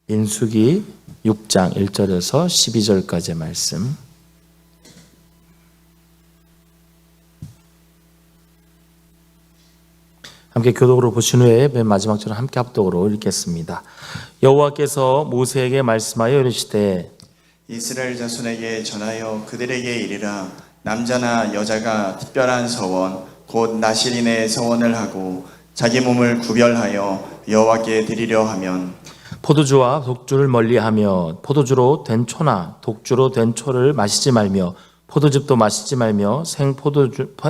민수기 6장 1절에서 12절까지의 말씀. 함께 교독으로 보신 후에 맨 마지막 절을 함께 합독으로 읽겠습니다. 여호와께서 모세에게 말씀하여 이르시되 이스라엘 자손에게 전하여 그들에게 이르라. 남자나 여자가 특별한 서원 곧 나실인의 서원을 하고 자기 몸을 구별하여 여호와께 드리려 하면 포도주와 독주를 멀리하며 포도주로 된 초나 독주로 된 초를 마시지 말며 포도즙도 마시지 말며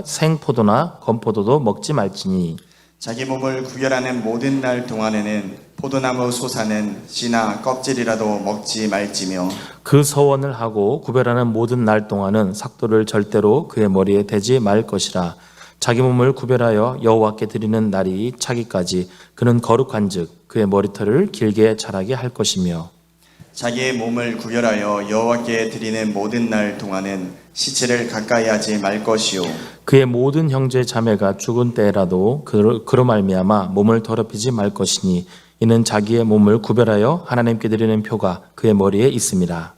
생포도나 건포도도 먹지 말지니 자기 몸을 구별하는 모든 날 동안에는 포도나무 솟아는 씨나 껍질이라도 먹지 말지며 그 서원을 하고 구별하는 모든 날 동안은 삭도를 절대로 그의 머리에 대지 말 것이라. 자기 몸을 구별하여 여호와께 드리는 날이 차기까지 그는 거룩한즉 그의 머리털을 길게 자라게 할 것이며 자기의 몸을 구별하여 여호와께 드리는 모든 날 동안은 시체를 가까이 하지 말 것이요 그의 모든 형제 자매가 죽은 때라도 그로 말미암아 몸을 더럽히지 말 것이니 이는 자기의 몸을 구별하여 하나님께 드리는 표가 그의 머리에 있음이라.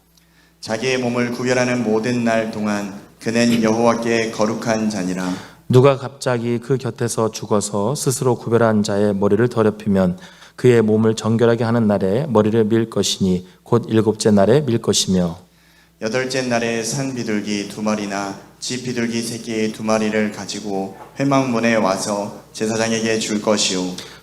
자기의 몸을 구별하는 모든 날 동안 그는 여호와께 거룩한 자니라. 누가 갑자기 그 곁에서 죽어서 스스로 구별한 자의 머리를 더럽히면 그의 몸을 정결하게 하는 날에 머리를 밀 것이니 곧 일곱째 날에 밀 것이며 여덟째 날에 산 비둘기 2마리나 집 비둘기 새끼 2마리를 가지고 회막문에 와서 제사장에게 줄 것이요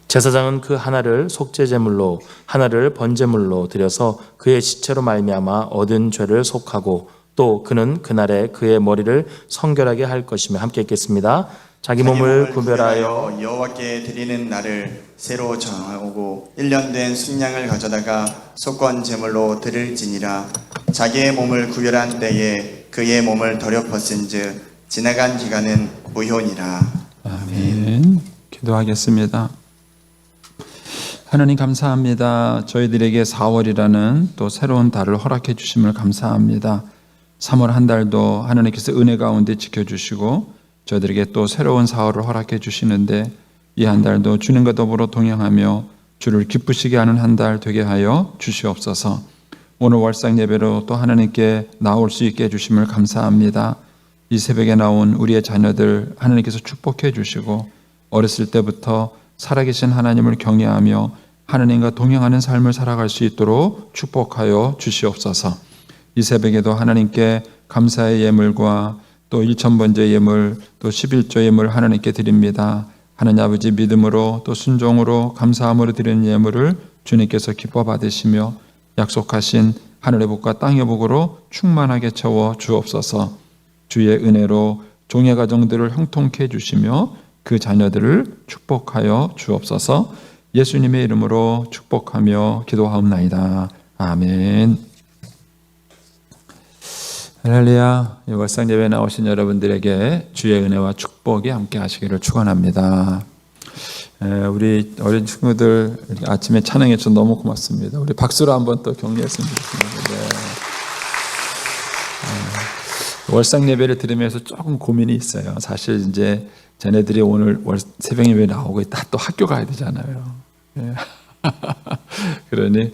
제사장은 그 하나를 속죄제물로 하나를 번제물로 드려서 그의 시체로 말미암아 얻은 죄를 속하고 또 그는 그날에 그의 머리를 성결하게 할 것이며 함께 읽겠습니다. 자기 몸을 구별하여 여호와께 드리는 날을 새로 정하고 1년 된 순양을 가져다가 속건 제물로 드릴지니라. 자기의 몸을 구별한 때에 그의 몸을 더럽혔은즉 지나간 기간은 무효니라. 아멘. 기도하겠습니다. 하나님 감사합니다. 저희들에게 4월이라는 또 새로운 달을 허락해 주심을 감사합니다. 3월 한 달도 하나님께서 은혜 가운데 지켜주시고 저희들에게 또 새로운 4월을 허락해 주시는데 이 한 달도 주님과 더불어 동행하며 주를 기쁘시게 하는 한 달 되게 하여 주시옵소서. 오늘 월상 예배로 또 하나님께 나올 수 있게 해주심을 감사합니다. 이 새벽에 나온 우리의 자녀들 하나님께서 축복해 주시고 어렸을 때부터 살아계신 하나님을 경외하며 하나님과 동행하는 삶을 살아갈 수 있도록 축복하여 주시옵소서. 이 새벽에도 하나님께 감사의 예물과 또 1000번째 예물 또 11조 예물 하나님께 드립니다. 하나님 아버지 믿음으로 또 순종으로 감사함으로 드리는 예물을 주님께서 기뻐 받으시며 약속하신 하늘의 복과 땅의 복으로 충만하게 채워 주옵소서. 주의 은혜로 종의 가정들을 형통케 해주시며 그 자녀들을 축복하여 주옵소서. 예수님의 이름으로 축복하며 기도하옵나이다. 아멘. 할렐루야. 월상 예배에 나오신 여러분들에게 주의 은혜와 축복이 함께 하시기를 축원합니다. 우리 어린 친구들 아침에 찬양해 주셔서 너무 고맙습니다. 우리 박수로 한번 또 격려했으면 좋겠습니다. 네. 월상 예배를 들으면서 조금 고민이 있어요. 사실 이제 쟤네들이 오늘 새벽 예배 나오고 있다 또 학교 가야 되잖아요. 네. 그러니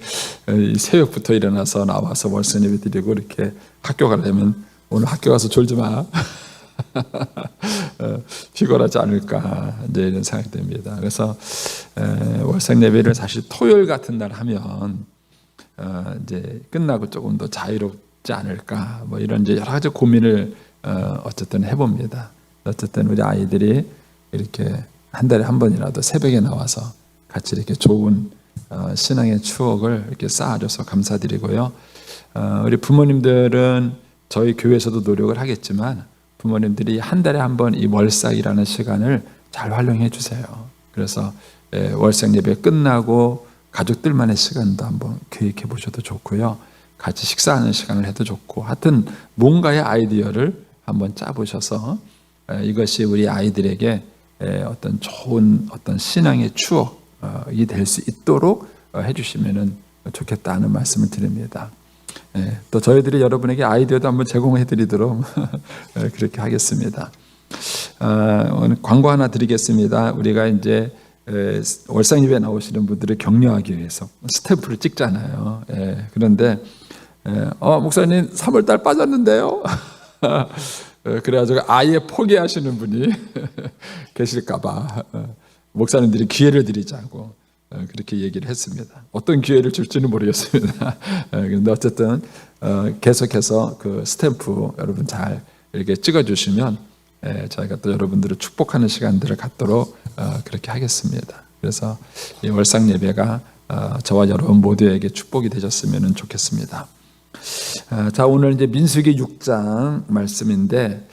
새벽부터 일어나서 나와서 월상 예배 드리고 이렇게 학교 가려면 오늘 학교 가서 졸지 마. 피곤하지 않을까 이제 이런 생각이 듭니다. 그래서 월상 예배를 사실 토요일 같은 날 하면 이제 끝나고 조금 더 자유롭지 않을까 뭐 이런 이제 여러 가지 고민을 어쨌든 해봅니다. 어쨌든 우리 아이들이 이렇게 한 달에 한 번이라도 새벽에 나와서 같이 이렇게 좋은 신앙의 추억을 이렇게 쌓아줘서 감사드리고요. 우리 부모님들은 저희 교회에서도 노력을 하겠지만 부모님들이 한 달에 한 번 이 월삭이라는 시간을 잘 활용해 주세요. 그래서 월삭 예배 끝나고 가족들만의 시간도 한번 계획해 보셔도 좋고요. 같이 식사하는 시간을 해도 좋고 하여튼 뭔가의 아이디어를 한번 짜보셔서 이것이 우리 아이들에게 어떤 좋은 어떤 신앙의 추억이 될 수 있도록 해주시면 좋겠다는 말씀을 드립니다. 또 저희들이 여러분에게 아이디어도 한번 제공해 드리도록 그렇게 하겠습니다. 오늘 광고 하나 드리겠습니다. 우리가 이제 월상 예배 나오시는 분들을 격려하기 위해서 스탬프를 찍잖아요. 그런데 목사님 3월달 빠졌는데요. 그래가지고 아예 포기하시는 분이 계실까봐 목사님들이 기회를 드리자고 그렇게 얘기를 했습니다. 어떤 기회를 줄지는 모르겠습니다. 그런데 어쨌든 계속해서 그 스탬프 여러분 잘 이렇게 찍어주시면 저희가 또 여러분들을 축복하는 시간들을 갖도록 그렇게 하겠습니다. 그래서 이 월상 예배가 저와 여러분 모두에게 축복이 되셨으면 좋겠습니다. 자, 오늘 이제 민수기 6장 말씀인데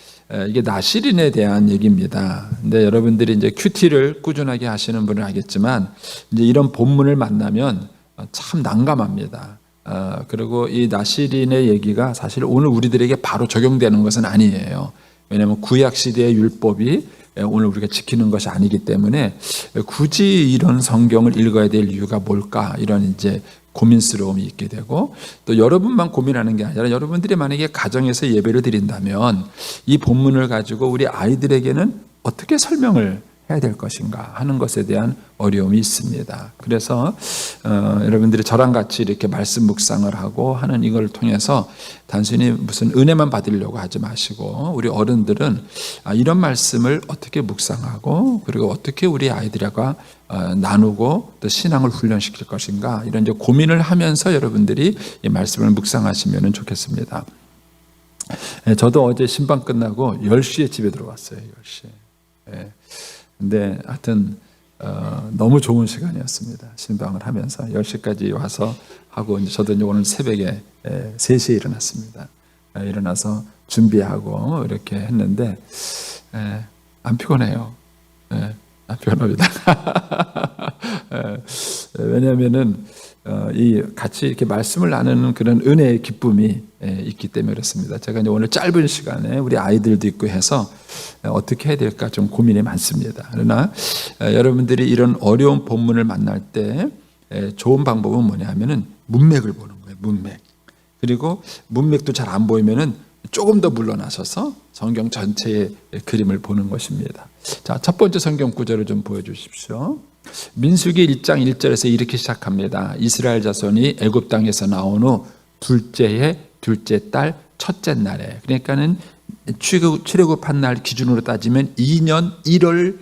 이게 나실인에 대한 얘기입니다. 근데 여러분들이 이제 큐티를 꾸준하게 하시는 분은 알겠지만 이제 이런 본문을 만나면 참 난감합니다. 그리고 이 나실인의 얘기가 사실 오늘 우리들에게 바로 적용되는 것은 아니에요. 왜냐하면 구약 시대의 율법이 오늘 우리가 지키는 것이 아니기 때문에 굳이 이런 성경을 읽어야 될 이유가 뭘까 이런 이제 고민스러움이 있게 되고 또 여러분만 고민하는 게 아니라 여러분들이 만약에 가정에서 예배를 드린다면 이 본문을 가지고 우리 아이들에게는 어떻게 설명을 해야 될 것인가 하는 것에 대한 어려움이 있습니다. 그래서 여러분들이 저랑 같이 이렇게 말씀 묵상을 하고 하는 이걸 통해서 단순히 무슨 은혜만 받으려고 하지 마시고 우리 어른들은 이런 말씀을 어떻게 묵상하고 그리고 어떻게 우리 아이들과 나누고 또 신앙을 훈련시킬 것인가 이런 이제 고민을 하면서 여러분들이 이 말씀을 묵상하시면 좋겠습니다. 저도 어제 신방 끝나고 10시에 집에 들어왔어요. 10시에. 근데 하여튼 너무 좋은 시간이었습니다. 신방을 하면서 10시까지 와서 하고 이제 저도 이제 오늘 새벽에 3시에 일어났습니다. 일어나서 준비하고 이렇게 했는데 안 피곤해요. 안 피곤합니다. 왜냐하면은 이 같이 이렇게 말씀을 나누는 그런 은혜의 기쁨이 있기 때문에 그렇습니다. 제가 이제 오늘 짧은 시간에 우리 아이들도 있고 해서 어떻게 해야 될까 좀 고민이 많습니다. 그러나 여러분들이 이런 어려운 본문을 만날 때 좋은 방법은 뭐냐면은 문맥을 보는 거예요. 문맥. 그리고 문맥도 잘 안 보이면은 조금 더 물러나셔서 성경 전체의 그림을 보는 것입니다. 자, 첫 번째 성경 구절을 좀 보여주십시오. 민수기 1장 1절에서 이렇게 시작합니다. 이스라엘 자손이 애굽 땅에서 나온 후 둘째 달 첫째 날에, 그러니까는 출애굽한 날 기준으로 따지면 2년 1월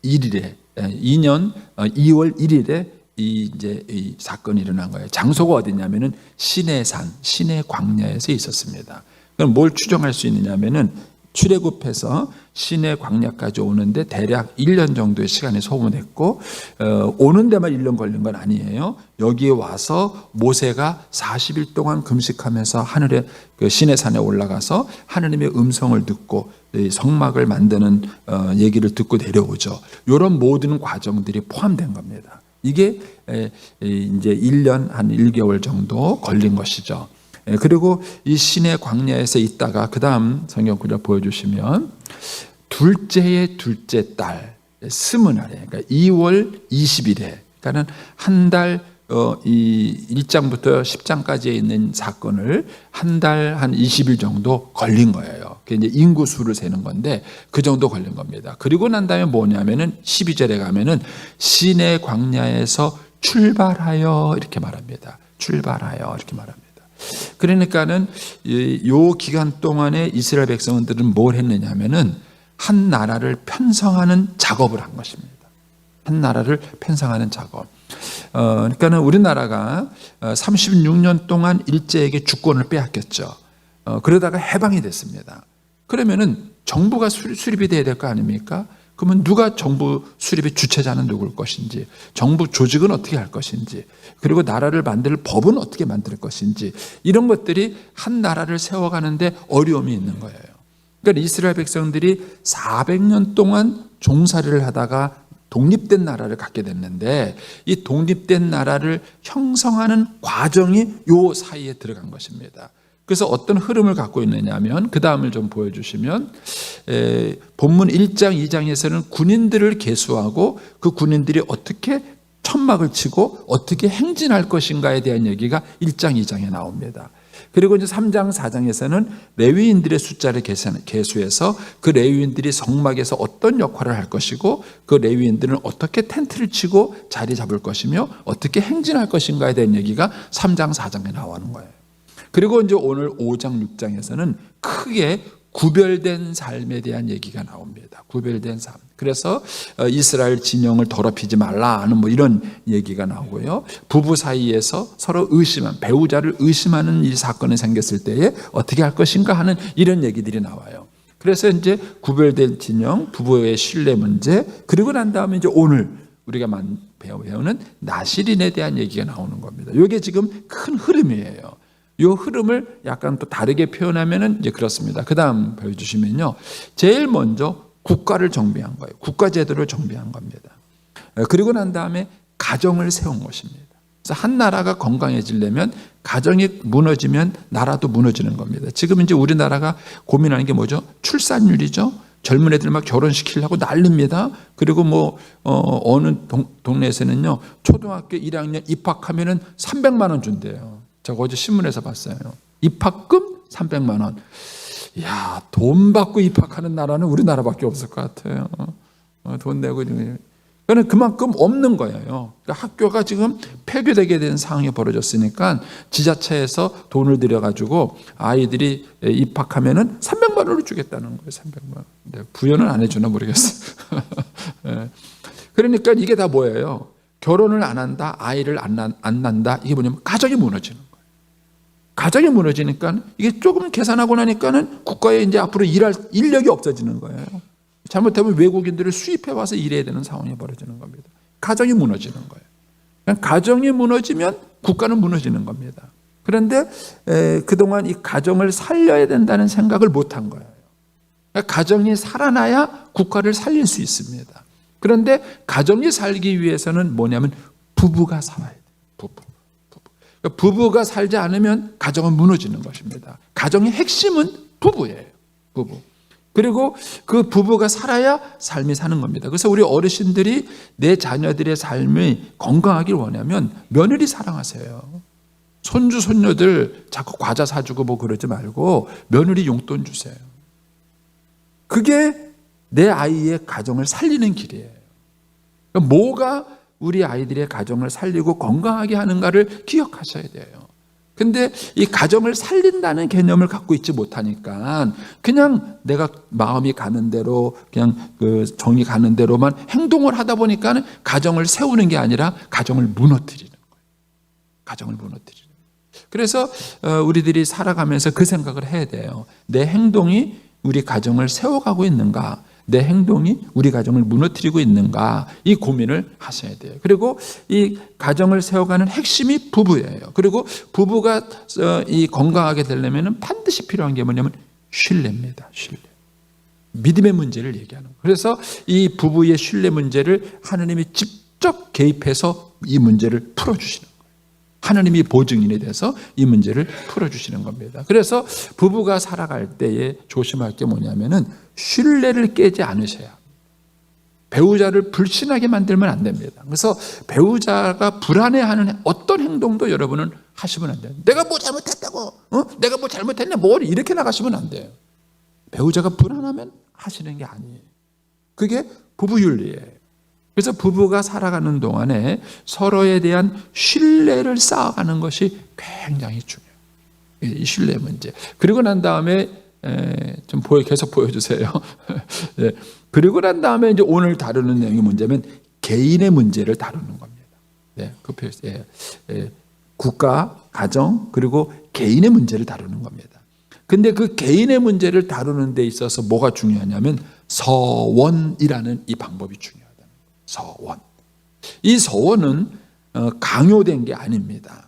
1일에, 2년 2월 1일에 이 사건이 일어난 거예요. 장소가 어디냐면은 시내산, 시내 광야에서 있었습니다. 그럼 뭘 추정할 수 있느냐면은 출애굽해서 시내 광야까지 오는데 대략 1년 정도의 시간이 소모됐고 오는 데만 1년 걸린 건 아니에요. 여기에 와서 모세가 40일 동안 금식하면서 하늘에 그 시내산에 올라가서 하느님의 음성을 듣고 성막을 만드는 얘기를 듣고 내려오죠. 이런 모든 과정들이 포함된 겁니다. 이게 이제 1년 한 1개월 정도 걸린 것이죠. 그리고 이 시내 광야에서 있다가 그 다음 성경 구절 보여주시면 둘째의 둘째 달 스무날에, 그러니까 2월 20일에, 그러니까 한 달 이 1장부터 10장까지에 있는 사건을 한 달 한 20일 정도 걸린 거예요. 그게 이제 인구수를 세는 건데 그 정도 걸린 겁니다. 그리고 난 다음에 뭐냐면은 12절에 가면은 시내 광야에서 출발하여 이렇게 말합니다. 출발하여 이렇게 말합니다. 그러니까는 요 기간 동안에 이스라엘 백성들은 뭘 했느냐면은 한 나라를 편성하는 작업을 한 것입니다. 한 나라를 편성하는 작업. 그러니까는 우리나라가 36년 동안 일제에게 주권을 빼앗겼죠. 그러다가 해방이 됐습니다. 그러면은 정부가 수립이 돼야 될 거 아닙니까? 그러면 누가 정부 수립의 주체자는 누굴 것인지, 정부 조직은 어떻게 할 것인지, 그리고 나라를 만들 법은 어떻게 만들 것인지, 이런 것들이 한 나라를 세워가는데 어려움이 있는 거예요. 그러니까 이스라엘 백성들이 400년 동안 종살이를 하다가 독립된 나라를 갖게 됐는데 이 독립된 나라를 형성하는 과정이 요 사이에 들어간 것입니다. 그래서 어떤 흐름을 갖고 있느냐 하면 그 다음을 좀 보여주시면 본문 1장 2장에서는 군인들을 계수하고 그 군인들이 어떻게 천막을 치고 어떻게 행진할 것인가에 대한 얘기가 1장 2장에 나옵니다. 그리고 이제 3장 4장에서는 레위인들의 숫자를 계수해서 그 레위인들이 성막에서 어떤 역할을 할 것이고 그 레위인들은 어떻게 텐트를 치고 자리 잡을 것이며 어떻게 행진할 것인가에 대한 얘기가 3장 4장에 나오는 거예요. 그리고 이제 오늘 5장 6장에서는 크게 구별된 삶에 대한 얘기가 나옵니다. 구별된 삶. 그래서 이스라엘 진영을 더럽히지 말라 하는 뭐 이런 얘기가 나오고요. 부부 사이에서 서로 배우자를 의심하는 이 사건이 생겼을 때에 어떻게 할 것인가 하는 이런 얘기들이 나와요. 그래서 이제 구별된 진영, 부부의 신뢰 문제, 그리고 난 다음에 이제 오늘 우리가 배우는 나실인에 대한 얘기가 나오는 겁니다. 이게 지금 큰 흐름이에요. 이 흐름을 약간 또 다르게 표현하면은 이제 그렇습니다. 그 다음 보여주시면요. 제일 먼저 국가를 정비한 거예요. 국가제도를 정비한 겁니다. 그리고 난 다음에 가정을 세운 것입니다. 그래서 한 나라가 건강해지려면 가정이 무너지면 나라도 무너지는 겁니다. 지금 이제 우리나라가 고민하는 게 뭐죠? 출산율이죠. 젊은 애들 막 결혼시키려고 난립니다. 그리고 뭐 어느 동네에서는요. 초등학교 1학년 입학하면은 300만 원 준대요. 제가 어제 신문에서 봤어요. 입학금 300만 원. 이야, 돈 받고 입학하는 나라는 우리나라밖에 없을 것 같아요. 돈 내고. 그러니까 그만큼 없는 거예요. 그러니까 학교가 지금 폐교되게 된 상황이 벌어졌으니까 지자체에서 돈을 들여가지고 아이들이 입학하면은 300만 원을 주겠다는 거예요. 300만 원. 네, 부여는 안 해주나 모르겠어요. 네. 그러니까 이게 다 뭐예요? 결혼을 안 한다, 아이를 안 난다. 이게 뭐냐면 가정이 무너지는 거예요. 가정이 무너지니까 이게 조금 계산하고 나니까는 국가에 이제 앞으로 일할 인력이 없어지는 거예요. 잘못하면 외국인들을 수입해 와서 일해야 되는 상황이 벌어지는 겁니다. 가정이 무너지는 거예요. 그러니까 가정이 무너지면 국가는 무너지는 겁니다. 그런데 그동안 이 가정을 살려야 된다는 생각을 못한 거예요. 그러니까 가정이 살아나야 국가를 살릴 수 있습니다. 그런데 가정이 살기 위해서는 뭐냐면 부부가 살아야 돼요. 부부가 살지 않으면 가정은 무너지는 것입니다. 가정의 핵심은 부부예요. 부부. 그리고 그 부부가 살아야 삶이 사는 겁니다. 그래서 우리 어르신들이 내 자녀들의 삶이 건강하길 원하면 며느리 사랑하세요. 손주 손녀들 자꾸 과자 사주고 뭐 그러지 말고 며느리 용돈 주세요. 그게 내 아이의 가정을 살리는 길이에요. 그러니까 뭐가 우리 아이들의 가정을 살리고 건강하게 하는가를 기억하셔야 돼요. 근데 이 가정을 살린다는 개념을 갖고 있지 못하니까 그냥 내가 마음이 가는 대로 그냥 그 정이 가는 대로만 행동을 하다 보니까 가정을 세우는 게 아니라 가정을 무너뜨리는 거예요. 가정을 무너뜨리는 거예요. 그래서 우리들이 살아가면서 그 생각을 해야 돼요. 내 행동이 우리 가정을 세워가고 있는가? 내 행동이 우리 가정을 무너뜨리고 있는가? 이 고민을 하셔야 돼요. 그리고 이 가정을 세워가는 핵심이 부부예요. 그리고 부부가 이 건강하게 되려면 반드시 필요한 게 뭐냐면 신뢰입니다. 신뢰. 믿음의 문제를 얘기하는 거예요. 그래서 이 부부의 신뢰 문제를 하나님이 직접 개입해서 이 문제를 풀어주시는 거예요. 하나님이 보증인이 돼서 이 문제를 풀어주시는 겁니다. 그래서 부부가 살아갈 때에 조심할 게 뭐냐면은 신뢰를 깨지 않으셔야 합니다. 배우자를 불신하게 만들면 안 됩니다. 그래서 배우자가 불안해하는 어떤 행동도 여러분은 하시면 안 돼요. 내가 뭐 잘못했다고, 내가 뭐 잘못했냐, 뭘 이렇게 나가시면 안 돼요. 배우자가 불안하면 하시는 게 아니에요. 그게 부부윤리예요. 그래서 부부가 살아가는 동안에 서로에 대한 신뢰를 쌓아가는 것이 굉장히 중요해요. 이 신뢰 문제. 그리고 난 다음에 좀 계속 보여주세요. 네. 그리고 난 다음에 이제 오늘 다루는 내용이 문제면 개인의 문제를 다루는 겁니다. 네, 그 표현, 국가, 가정, 그리고 개인의 문제를 다루는 겁니다. 근데 그 개인의 문제를 다루는 데 있어서 뭐가 중요하냐면 서원이라는 이 방법이 중요하다는 거예요. 서원. 이 서원은 강요된 게 아닙니다.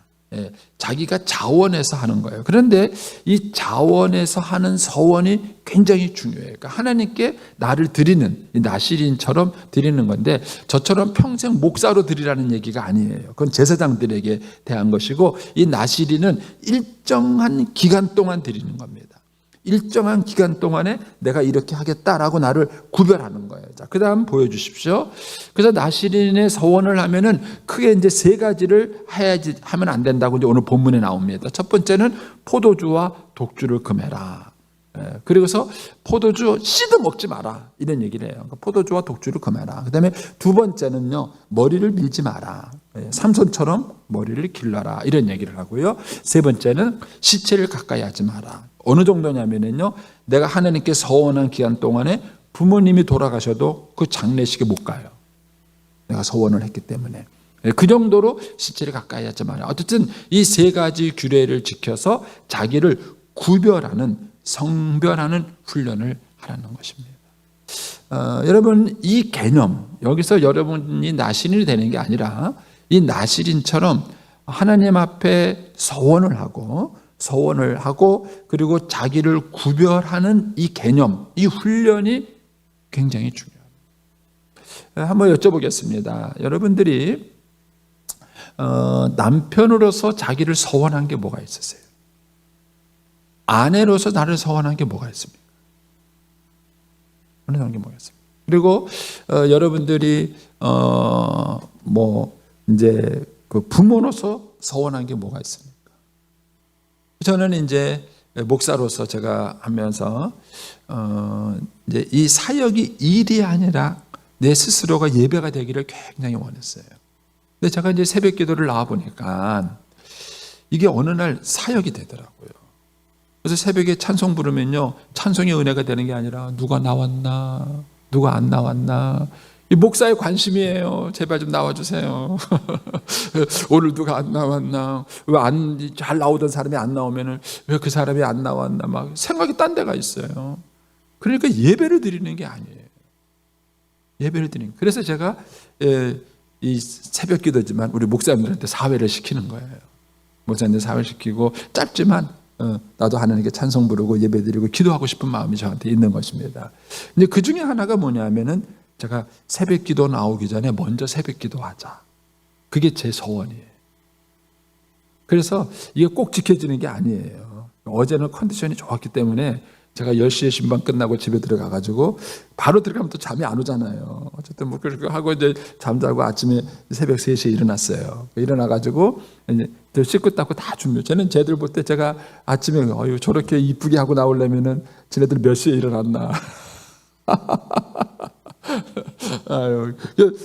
자기가 자원해서 하는 거예요. 그런데 이 자원해서 하는 서원이 굉장히 중요해요. 그러니까 하나님께 나를 드리는, 나실인처럼 드리는 건데 저처럼 평생 목사로 드리라는 얘기가 아니에요. 그건 제사장들에게 대한 것이고 이 나실인은 일정한 기간 동안 드리는 겁니다. 일정한 기간 동안에 내가 이렇게 하겠다라고 나를 구별하는 거예요. 자, 그 다음 보여주십시오. 그래서 나시린의 서원을 하면은 크게 이제 세 가지를 하면 안 된다고 이제 오늘 본문에 나옵니다. 첫 번째는 포도주와 독주를 금해라. 그리고서 포도주 씨도 먹지 마라 이런 얘기를 해요. 그러니까 포도주와 독주를 금해라. 그 다음에 두 번째는요, 머리를 밀지 마라. 삼손처럼 머리를 길러라 이런 얘기를 하고요. 세 번째는 시체를 가까이 하지 마라. 어느 정도냐면요, 내가 하나님께 서원한 기간 동안에 부모님이 돌아가셔도 그 장례식에 못 가요. 내가 서원을 했기 때문에. 그 정도로 시체를 가까이 하지 마라. 어쨌든 이 세 가지 규례를 지켜서 자기를 구별하는, 성별하는 훈련을 하라는 것입니다. 여러분, 이 개념, 여기서 여러분이 나시린이 되는 게 아니라 이 나시린처럼 하나님 앞에 서원을 하고 그리고 자기를 구별하는 이 개념, 이 훈련이 굉장히 중요합니다. 한번 여쭤보겠습니다. 여러분들이 남편으로서 자기를 서원한 게 뭐가 있으세요? 아내로서 나를 서원한 게 뭐가 있습니까? 서원한 게 뭐가 있습니까? 그리고 여러분들이 이제 그 부모로서 서원한 게 뭐가 있습니까? 저는 이제 목사로서 제가 하면서 이제 이 사역이 일이 아니라 내 스스로가 예배가 되기를 굉장히 원했어요. 근데 제가 이제 새벽 기도를 나와 보니까 이게 어느 날 사역이 되더라고요. 그래서 새벽에 찬송 부르면요, 찬송의 은혜가 되는 게 아니라 누가 나왔나, 누가 안 나왔나, 이 목사의 관심이에요. 제발 좀 나와주세요. 오늘 누가 안 나왔나, 왜 잘 나오던 사람이 안 나오면은 왜 그 사람이 안 나왔나, 막 생각이 딴 데가 있어요. 그러니까 예배를 드리는 게 아니에요. 예배를 드리는. 그래서 제가 이 새벽 기도지만 우리 목사님들한테 사회를 시키는 거예요. 목사님들 사회를 시키고 짧지만 나도 하나님께 찬송 부르고 예배 드리고 기도하고 싶은 마음이 저한테 있는 것입니다. 근데 그 중에 하나가 뭐냐면은 제가 새벽 기도 나오기 전에 먼저 새벽 기도하자. 그게 제 소원이에요. 그래서 이게 꼭 지켜지는 게 아니에요. 어제는 컨디션이 좋았기 때문에 제가 10시에 신방 끝나고 집에 들어가가지고 바로 들어가면 또 잠이 안 오잖아요. 어쨌든 뭐 그렇게 하고 이제 잠자고 아침에 새벽 3시에 일어났어요. 일어나가지고 이제 씻고 닦고 다 준비해요. 저는 쟤들 볼 때 제가 아침에 저렇게 이쁘게 하고 나오려면은 쟤네들 몇 시에 일어났나. 아유,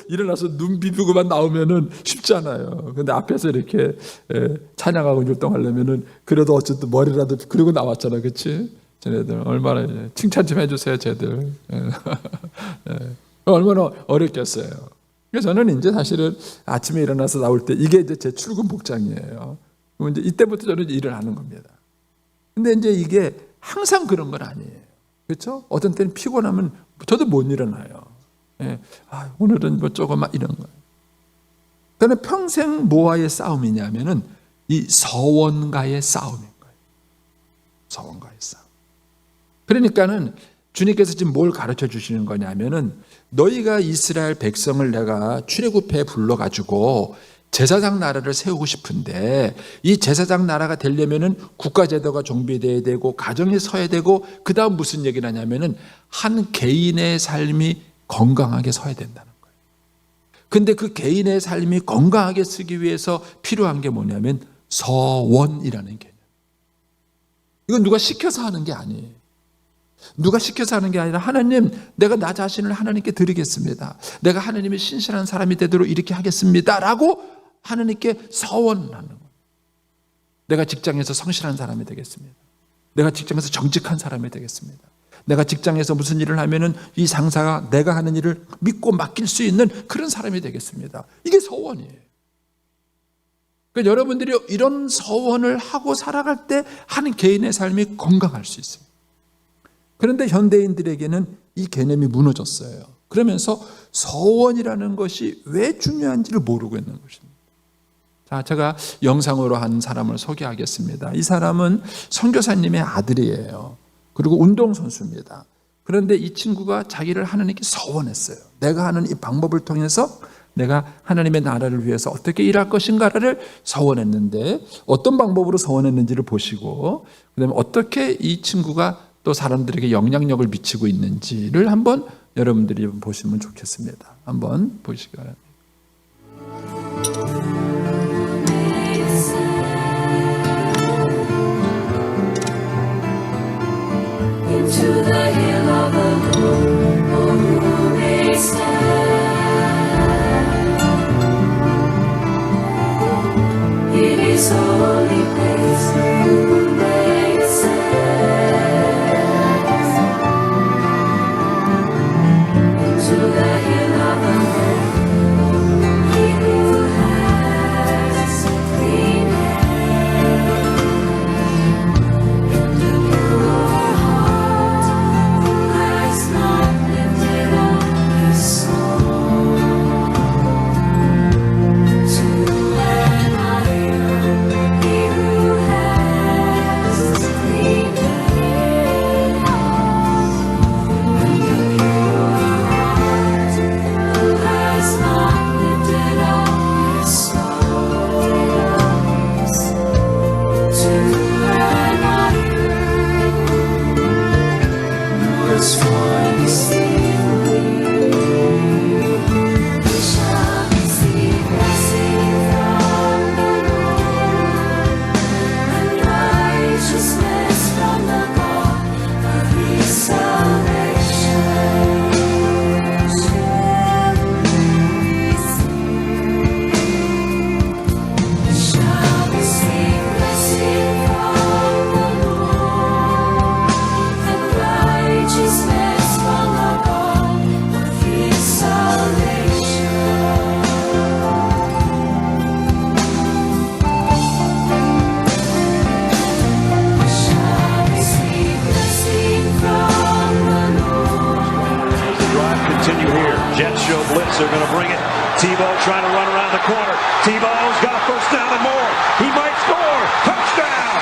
일어나서 눈 비비고만 나오면은 쉽잖아요. 근데 앞에서 이렇게 찬양하고 율동하려면은 그래도 어쨌든 머리라도 그리고 나왔잖아, 그렇지? 쟤네들 얼마나 칭찬 좀 해주세요, 쟤들. 얼마나 어렵겠어요. 그래서 저는 이제 사실은 아침에 일어나서 나올 때 이게 이제 제 출근 복장이에요. 그럼 이제 이때부터 저는 일을 하는 겁니다. 근데 이제 이게 항상 그런 건 아니에요. 그렇죠? 어떤 때는 피곤하면 저도 못 일어나요. 오늘은 뭐 조금만 이런 거예요. 그러나 평생 뭐와의 싸움이냐면은 이 서원과의 싸움인 거예요. 서원과의 싸움. 그러니까는 주님께서 지금 뭘 가르쳐 주시는 거냐면은 너희가 이스라엘 백성을 내가 출애굽해 불러가지고 제사장 나라를 세우고 싶은데 이 제사장 나라가 되려면은 국가제도가 정비돼야 되고 가정이 서야 되고 그 다음 무슨 얘기를 하냐면은 한 개인의 삶이 건강하게 서야 된다는 거예요. 근데 그 개인의 삶이 건강하게 서기 위해서 필요한 게 뭐냐면 서원이라는 개념. 이건 누가 시켜서 하는 게 아니에요. 누가 시켜서 하는 게 아니라 하나님, 내가 나 자신을 하나님께 드리겠습니다. 내가 하나님의 신실한 사람이 되도록 이렇게 하겠습니다 라고 하나님께 서원하는 거예요. 내가 직장에서 성실한 사람이 되겠습니다. 내가 직장에서 정직한 사람이 되겠습니다. 내가 직장에서 무슨 일을 하면은 이 상사가 내가 하는 일을 믿고 맡길 수 있는 그런 사람이 되겠습니다. 이게 서원이에요. 그러니까 여러분들이 이런 서원을 하고 살아갈 때 한 개인의 삶이 건강할 수 있습니다. 그런데 현대인들에게는 이 개념이 무너졌어요. 그러면서 서원이라는 것이 왜 중요한지를 모르고 있는 것입니다. 자, 제가 영상으로 한 사람을 소개하겠습니다. 이 사람은 선교사님의 아들이에요. 그리고 운동선수입니다. 그런데 이 친구가 자기를 하나님께 서원했어요. 내가 하는 이 방법을 통해서 내가 하나님의 나라를 위해서 어떻게 일할 것인가를 서원했는데 어떤 방법으로 서원했는지를 보시고 그다음에 어떻게 이 친구가 또 사람들에게 영향력을 미치고 있는지를 한번 여러분들이 보시면 좋겠습니다. 한번 보시기 바랍니다. Into the hill of the Lord, who may stand? In His holy place, who may stand? Into the hill of the Lord, He who has clean hands and a pure heart, who has not lifted up his soul to an idol. He who has clean hands and a pure heart, who has not lifted up his soul to an idol. Was for deceiving, we shall receive blessing from the Lord, and righteousness from the God of His salvation. We shall receive blessing from the Lord, and righteousness from the God of His salvation. We shall receive blessing from the Lord. The drive continue here. Jets show blitz. They're going to bring it. Tebow trying to run around the corner. Tebow's got a first down and more. He might score. Touchdown.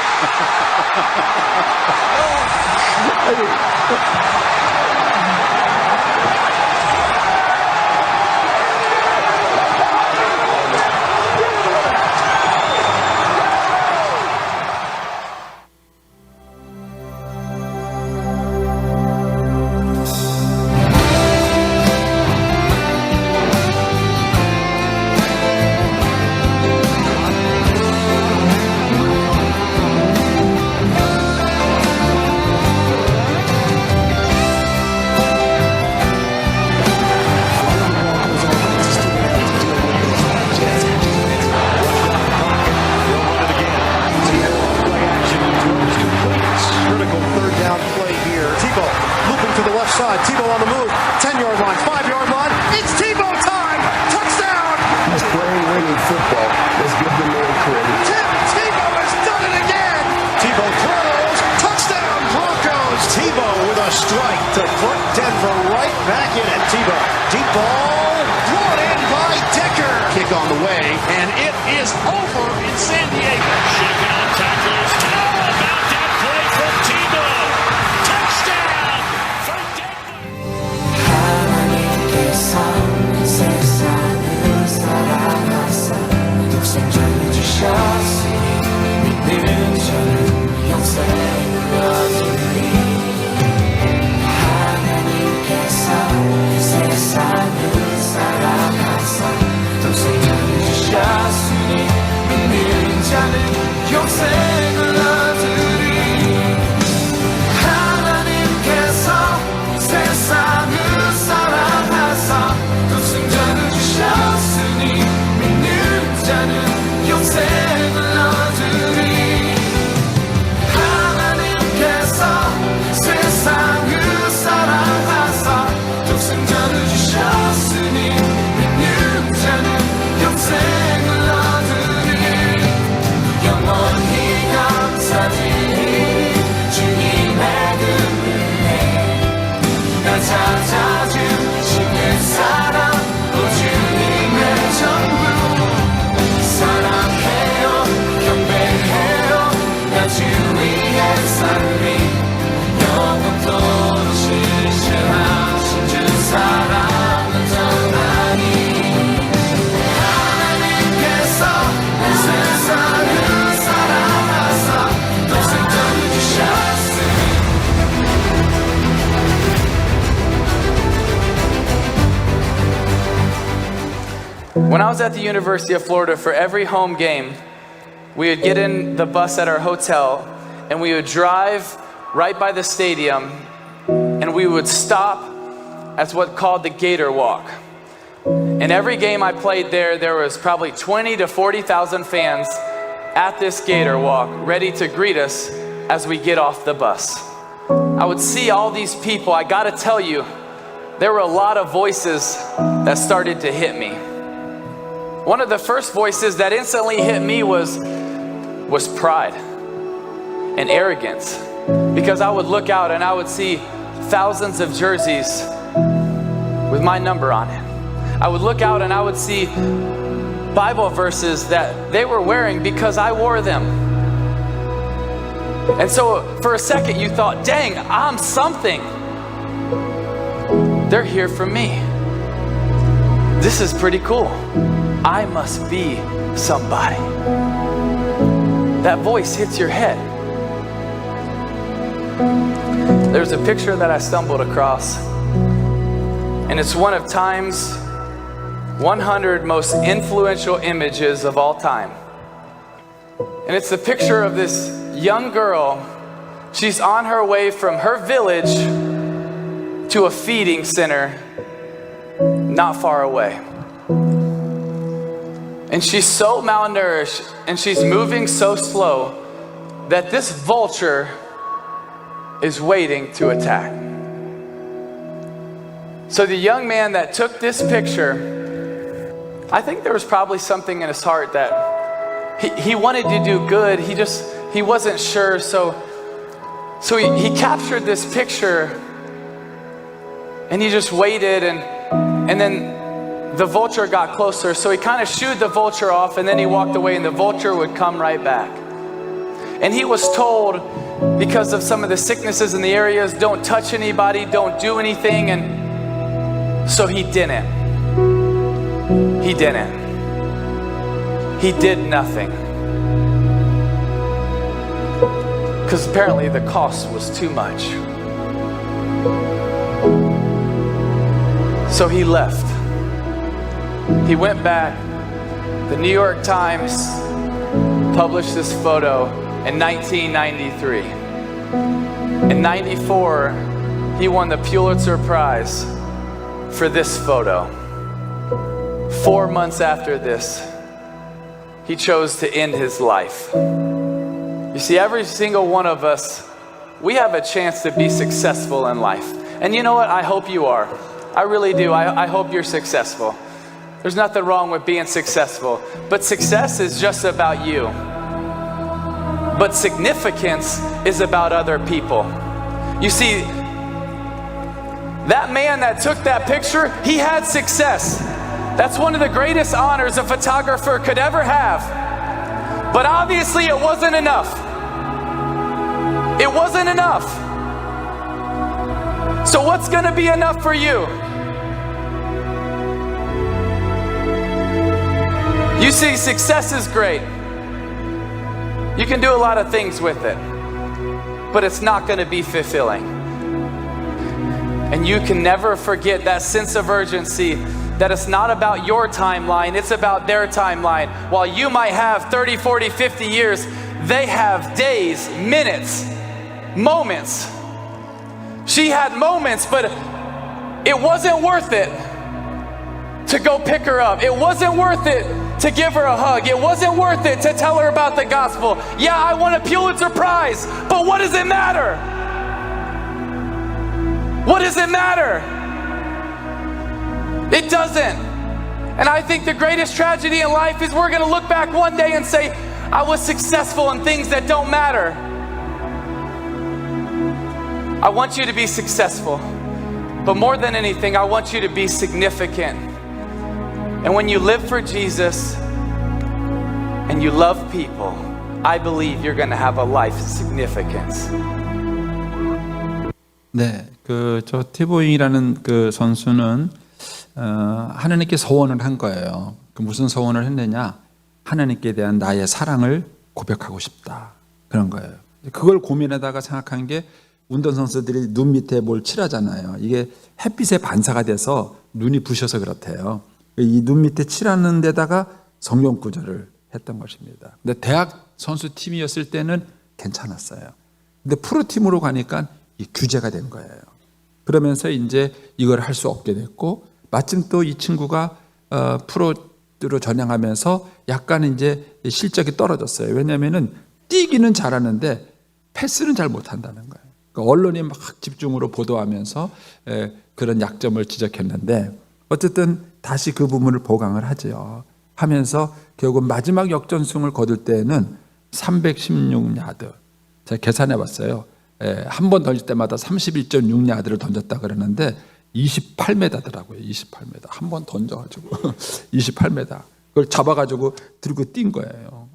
Critical third down play here. Tebow looping to the left side. Tebow on the move. 10-yard line, 5-yard line. It's Tebow time. Touchdown. He's playing winning football. Let's give the man credit. Tim Tebow has done it again. Tebow throws. Touchdown Broncos. Tebow with a strike to put Denver right back in it. Tebow. Deep ball. Brought in by Decker. Kick on the way. And it is over in San Diego. Shaken on tackles. How about that play from Tebow? Touchdown for Denver. 하나님께서 세상을 사랑하사 독생자를 주셨으니 믿는 저는 영생을 얻으리. 하나님께서 세상을 사랑하사 독생자를 주셨으니 믿는 자는 영생을 얻으리. 하나님께서 세상을 사랑하사 독생자를 주셨으니 믿는 자는 영생을 얻으리. 하나님께서 세상을 사랑하사 독생자를 주셨으니 믿는 자는 영생을 얻으리. 영원히 감사드리. 주님의 그 은혜 나 찾아주시는 사랑 또 주님의 전부 When I was at the University of Florida, for every home game, we would get in the bus at our hotel and we would drive right by the stadium and we would stop at what's called the Gator Walk. And every game I played there was probably 20 to 40,000 fans at this Gator Walk ready to greet us as we get off the bus. I would see all these people. I gotta tell you, there were a lot of voices that started to hit me. One of the first voices that instantly hit me was pride and arrogance, because I would look out and I would see thousands of jerseys with my number on it. I would look out and I would see Bible verses that they were wearing because I wore them. And so for a second you thought, dang, I'm something. They're here for me. This is pretty cool. I must be somebody. That voice hits your head. There's a picture that I stumbled across, and it's one of Time's 100 most influential images of all time. And it's the picture of this young girl. She's on her way from her village to a feeding center not far away. And she's so malnourished and she's moving so slow that this vulture is waiting to attack. So the young man that took this picture, I think there was probably something in his heart that he wanted to do good. He wasn't sure. So he captured this picture and he just waited, and then the vulture got closer. So he kind of shooed the vulture off, and then he walked away, and the vulture would come right back. And he was told, because of some of the sicknesses in the areas, don't touch anybody, don't do anything. And so he didn't. He didn't. He did nothing. Because apparently the cost was too much. So he left. He went back. The New York Times published this photo in 1993. In 94, he won the Pulitzer Prize for this photo. 4 months after this, he chose to end his life. You see, every single one of us, we have a chance to be successful in life. And you know what? I hope you are. I really do. I hope you're successful. There's nothing wrong with being successful. But success is just about you. But significance is about other people. You see, that man that took that picture, he had success. That's one of the greatest honors a photographer could ever have. But obviously it wasn't enough. It wasn't enough. So what's going to be enough for you? You see, success is great. You can do a lot of things with it, but it's not going to be fulfilling. And you can never forget that sense of urgency, that it's not about your timeline, it's about their timeline. While you might have 30, 40, 50 years, they have days, minutes, moments. She had moments, but it wasn't worth it to go pick her up. It wasn't worth it to give her a hug. It wasn't worth it to tell her about the gospel. Yeah, I won a Pulitzer Prize, but what does it matter? What does it matter? It doesn't. And I think the greatest tragedy in life is we're going to look back one day and say, I was successful in things that don't matter. I want you to be successful, but more than anything, I want you to be significant. And when you live for Jesus and you love people, I believe you're going to have a life of significance. 네, 저 티보잉이라는 그 선수는 하나님께 서원을 한 거예요. 그 무슨 서원을 했느냐? 하나님께 대한 나의 사랑을 고백하고 싶다. 그런 거예요. 그걸 고민하다가 생각한 게, 운동선수들이 눈 밑에 뭘 칠하잖아요. 이게 햇빛에 반사가 돼서 눈이 부셔서 그렇대요. 이 눈 밑에 칠하는 데다가 성경 구절을 했던 것입니다. 근데 대학 선수 팀이었을 때는 괜찮았어요. 근데 프로팀으로 가니까 이 규제가 된 거예요. 그러면서 이제 이걸 할 수 없게 됐고, 마침 또 이 친구가 프로로 전향하면서 약간 이제 실적이 떨어졌어요. 왜냐하면은 뛰기는 잘하는데 패스는 잘 못한다는 거예요. 그러니까 언론이 막 집중으로 보도하면서 그런 약점을 지적했는데, 어쨌든 다시 그 부분을 보강을 하죠. 하면서 결국 마지막 역전승을 거둘 때는 316야드. 제가 계산해 봤어요. 한 번 던질 때마다 31.6야드를 던졌다 그러는데 28m더라고요. 28m. 한 번 던져가지고 28m. 그걸 잡아가지고 들고 뛴 거예요.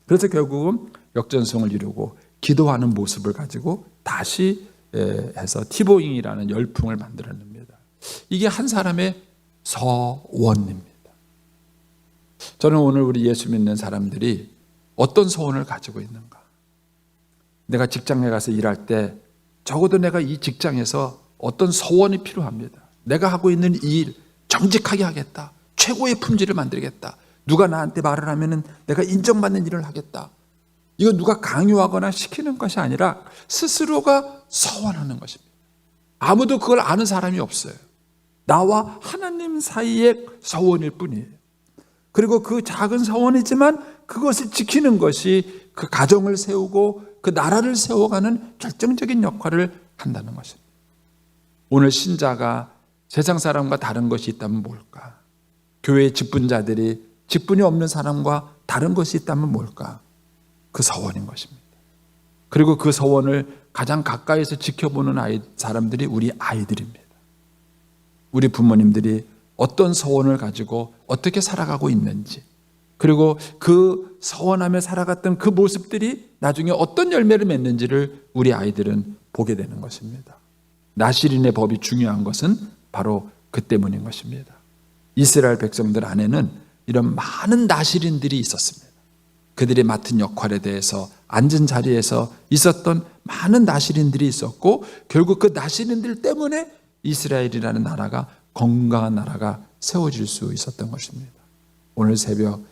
그래서 결국은 역전승을 이루고 기도하는 모습을 가지고 다시 해서 티보잉이라는 열풍을 만들어냅니다. 이게 한 사람의 서원입니다. 저는 오늘 우리 예수 믿는 사람들이 어떤 소원을 가지고 있는가? 내가 직장에 가서 일할 때 적어도 내가 이 직장에서 어떤 소원이 필요합니다. 내가 하고 있는 이 일 정직하게 하겠다. 최고의 품질을 만들겠다. 누가 나한테 말을 하면은 내가 인정받는 일을 하겠다. 이거 누가 강요하거나 시키는 것이 아니라 스스로가 소원하는 것입니다. 아무도 그걸 아는 사람이 없어요. 나와 하나님 사이의 소원일 뿐이에요. 그리고 그 작은 소원이지만 그것을 지키는 것이 그 가정을 세우고 그 나라를 세워가는 결정적인 역할을 한다는 것입니다. 오늘 신자가 세상 사람과 다른 것이 있다면 뭘까? 교회의 직분자들이 직분이 없는 사람과 다른 것이 있다면 뭘까? 그 소원인 것입니다. 그리고 그 소원을 가장 가까이서 지켜보는 사람들이 우리 아이들입니다. 우리 부모님들이 어떤 소원을 가지고 어떻게 살아가고 있는지, 그리고 그 소원하며 살아갔던 그 모습들이 나중에 어떤 열매를 맺는지를 우리 아이들은 보게 되는 것입니다. 나실인의 법이 중요한 것은 바로 그 때문인 것입니다. 이스라엘 백성들 안에는 이런 많은 나실인들이 있었습니다. 그들이 맡은 역할에 대해서 앉은 자리에서 있었던 많은 나실인들이 있었고, 결국 그 나실인들 때문에 이스라엘이라는 나라가 건강한 나라가 세워질 수 있었던 것입니다. 오늘 새벽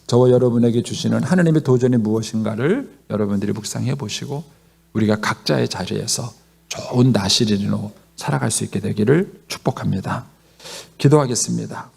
저와 여러분에게 주시는 하나님의 도전이 무엇인가를 여러분들이 묵상해 보시고 우리가 각자의 자리에서 좋은 나실인으로 살아갈 수 있게 되기를 축복합니다. 기도하겠습니다.